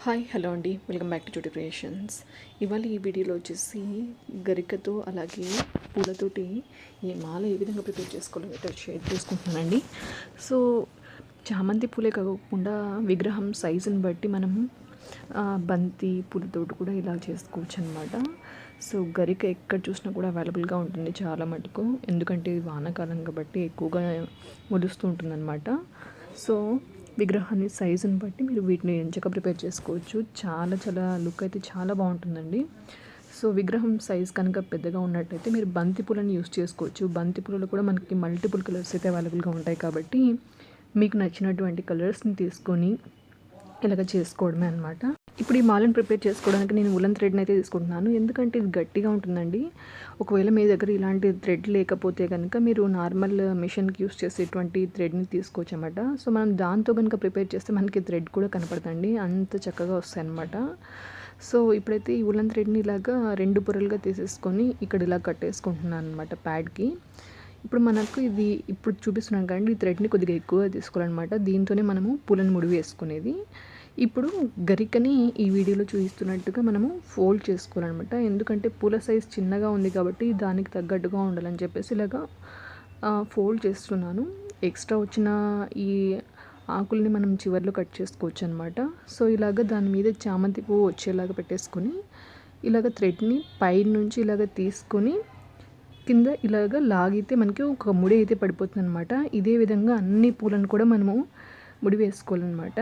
Hi hello అండి, welcome back to Jyothi creations. ఇవాళ ఈ వీడియోలో వచ్చేసి గరికతో అలాగే పూలతోటి ఈ మాల ఏ విధంగా ప్రిపేర్ చేసుకోవాలో అయితే షేర్ చేసుకుంటున్నానండి. సో చామంతి పూలే కాకుండా విగ్రహం సైజుని బట్టి మనం బంతి పూలతోటి కూడా ఇలా చేసుకోవచ్చు అనమాట. సో గరిక ఎక్కడ చూసినా కూడా అవైలబుల్గా ఉంటుంది చాలా మటుకు, ఎందుకంటే ఇది వానాకాలం కాబట్టి ఎక్కువగా మొలుస్తూ ఉంటుందన్నమాట. సో విగ్రహాన్ని సైజుని బట్టి మీరు వీటిని ఎంచక ప్రిపేర్ చేసుకోవచ్చు. చాలా లుక్ అయితే చాలా బాగుంటుందండి. సో విగ్రహం సైజ్ కనుక పెద్దగా ఉన్నట్టయితే మీరు బంతి పూలను యూస్ చేసుకోవచ్చు. బంతి పూలలో కూడా మనకి మల్టిపుల్ కలర్స్ అయితే అవైలబుల్గా ఉంటాయి కాబట్టి మీకు నచ్చినటువంటి కలర్స్ని తీసుకొని ఇలాగ చేసుకోవడమే అనమాట. ఇప్పుడు ఈ మాలను ప్రిపేర్ చేసుకోవడానికి నేను ఉలన్ థ్రెడ్ని అయితే తీసుకుంటున్నాను, ఎందుకంటే ఇది గట్టిగా ఉంటుందండి. ఒకవేళ మీ దగ్గర ఇలాంటి థ్రెడ్ లేకపోతే కనుక మీరు నార్మల్ మిషన్కి యూస్ చేసేటువంటి థ్రెడ్ని తీసుకోవచ్చు అన్నమాట. సో మనం దాంతో కనుక ప్రిపేర్ చేస్తే మనకి థ్రెడ్ కూడా కనపడుతుంది, అంత చక్కగా వస్తాయి అన్నమాట. సో ఇప్పుడైతే ఈ ఉలన్ థ్రెడ్ని ఇలాగా 2 పొరలుగా తీసేసుకొని ఇక్కడ ఇలా కట్టేసుకుంటున్నాను అనమాట ప్యాడ్కి. ఇప్పుడు మనకు ఇది ఇప్పుడు చూపిస్తున్నాను కానీ ఈ థ్రెడ్ని కొద్దిగా ఎక్కువగా తీసుకోవాలన్నమాట. దీంతోనే మనము పూలను ముడి వేసుకునేది. ఇప్పుడు గరికని ఈ వీడియోలో చూపిస్తున్నట్టుగా మనము ఫోల్డ్ చేసుకోవాలన్నమాట, ఎందుకంటే పూల సైజ్ చిన్నగా ఉంది కాబట్టి దానికి తగ్గట్టుగా ఉండాలని చెప్పేసి ఇలాగా ఫోల్డ్ చేస్తున్నాను. ఎక్స్ట్రా వచ్చిన ఈ ఆకుల్ని మనం చివర్లో కట్ చేసుకోవచ్చు అనమాట. సో ఇలాగ దాని మీద చామంతి పువ్వు వచ్చేలాగా పెట్టేసుకొని ఇలాగ థ్రెడ్ని పైనుంచి ఇలాగ తీసుకొని కింద ఇలాగ లాగితే మనకి ఒక ముడి అయితే పడిపోతుంది అనమాట. ఇదే విధంగా అన్ని పూలను కూడా మనము ముడి వేసుకోవాలన్నమాట.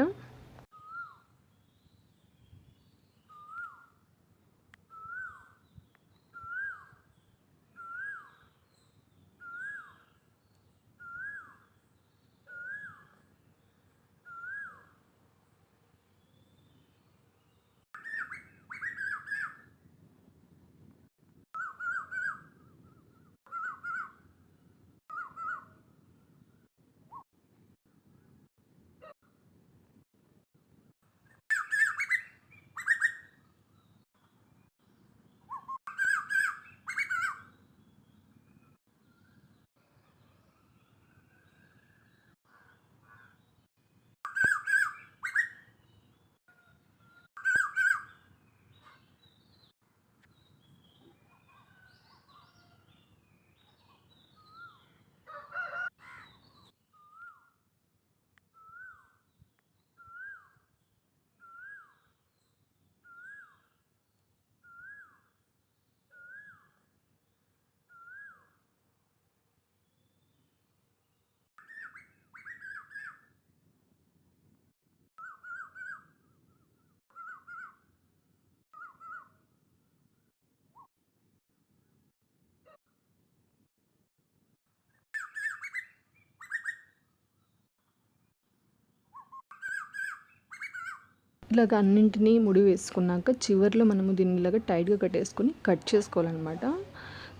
ఇలాగ అన్నింటినీ ముడి వేసుకున్నాక చివరిలో మనము దీన్ని ఇలాగ టైట్గా కట్టేసుకొని కట్ చేసుకోవాలన్నమాట.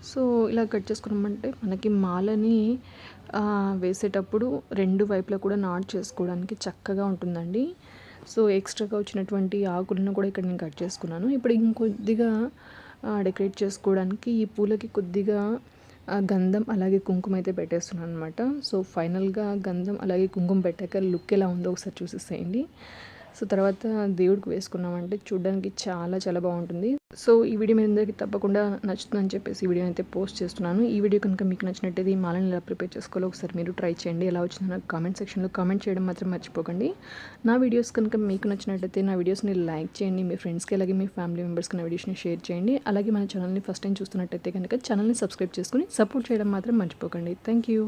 సో ఇలా కట్ చేసుకున్నామంటే మనకి మాలని వేసేటప్పుడు 2 వైపులా కూడా నాట్ చేసుకోవడానికి చక్కగా ఉంటుందండి. సో ఎక్స్ట్రాగా వచ్చినటువంటి ఆకులను కూడా ఇక్కడ నేను కట్ చేసుకున్నాను. ఇప్పుడు ఇంకొద్దిగా డెకరేట్ చేసుకోవడానికి ఈ పూలకి కొద్దిగా గంధం అలాగే కుంకుమ అయితే పెట్టేస్తున్నాను అనమాట. సో ఫైనల్గా గంధం అలాగే కుంకుమ పెట్టాక లుక్ ఎలా ఉందో ఒకసారి చూసేసేయండి. సో తర్వాత దేవుడికి వేసుకున్నామంటే చూడడానికి చాలా బాగుంటుంది. సో ఈ వీడియో మీ అందరికీ తప్పకుండా నచ్చుతుందని చెప్పేసి ఈ వీడియో అయితే పోస్ట్ చేస్తున్నాను. ఈ వీడియో కనుక మీకు నచ్చినట్టయితే ఈ మాలని ఎలా ప్రిపేర్ చేసుకోవాలో ఒకసారి మీరు ట్రై చేయండి. ఎలా వచ్చిందో నాకు కామెంట్ సెక్షన్లో కామెంట్ చేయడం మాత్రం మర్చిపోకండి. నా వీడియోస్ కనుక మీకు నచ్చినట్టయితే నా వీడియోస్ని లైక్ చేయండి, మీ ఫ్రెండ్స్కి అలాగే మీ ఫ్యామిలీ మెంబర్స్కి నా వీడియోస్ని షేర్ చేయండి. అలాగే మన ఛానల్ని ఫస్ట్ టైం చూస్తున్నట్టయితే కనుక ఛానల్ని సబ్స్క్రైబ్ చేసుకుని సపోర్ట్ చేయడం మాత్రం మర్చిపోకండి. Thank you.